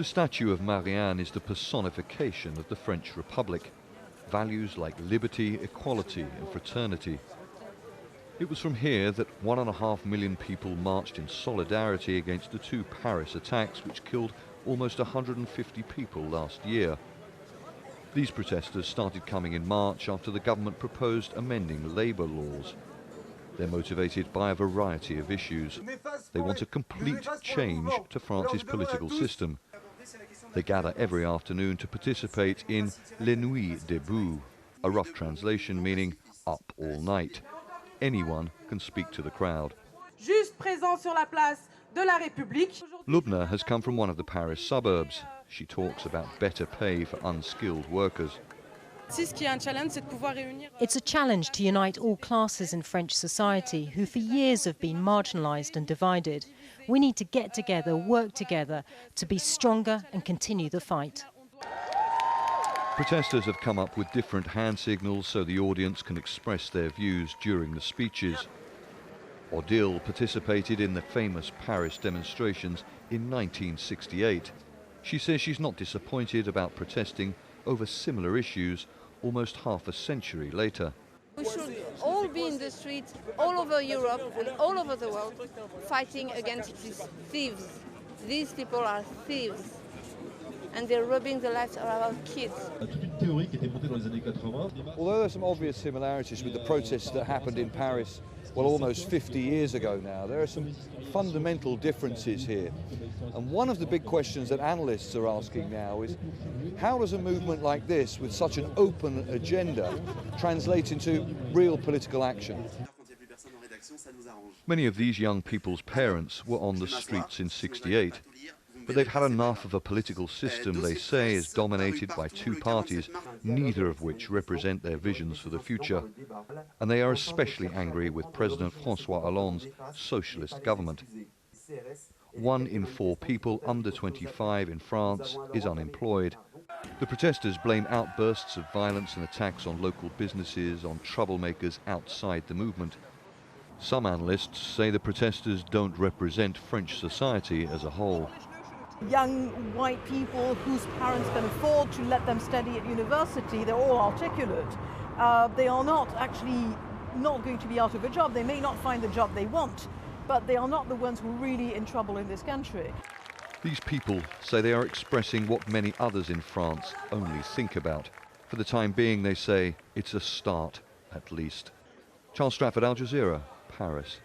The statue of Marianne is the personification of the French Republic, values like liberty, equality and fraternity. It was from here that 1.5 million people marched in solidarity against the two Paris attacks which killed almost 150 people last year. These protesters started coming in March after the government proposed amending labour laws. They're motivated by a variety of issues. They want a complete change to France's political system. They gather every afternoon to participate in Les Nuits debout, a rough translation meaning up all night. Anyone can speak to the crowd. Lubna has come from one of the Paris suburbs. She talks about better pay for unskilled workers. It's a challenge to unite all classes in French society who for years have been marginalised and divided. We need to get together, work together to be stronger and continue the fight. Protesters have come up with different hand signals so the audience can express their views during the speeches. Odile participated in the famous Paris demonstrations in 1968. She says she's not disappointed about protesting over similar issues almost half a century later. We should all be in the streets all over Europe and all over the world fighting against these thieves. These people are thieves and they're robbing the lives of our kids. Although there are some obvious similarities with the protests that happened in Paris, well, almost 50 years ago now, there are some fundamental differences here. And one of the big questions that analysts are asking now is, how does a movement like this, with such an open agenda, translate into real political action? Many of these young people's parents were on the streets in '68. But they've had enough of a political system they say is dominated by two parties, neither of which represent their visions for the future. And they are especially angry with President François Hollande's socialist government. 1 in 4 people under 25 in France is unemployed. The protesters blame outbursts of violence and attacks on local businesses, on troublemakers outside the movement. Some analysts say the protesters don't represent French society as a whole. Young white people whose parents can afford to let them study at university, they're all articulate. They are not actually not going to be out of a job. They may not find the job they want, but they are not the ones who are really in trouble in this country. These people say they are expressing what many others in France only think about. For the time being, they say, it's a start, at least. Stratford, Al Jazeera, Paris.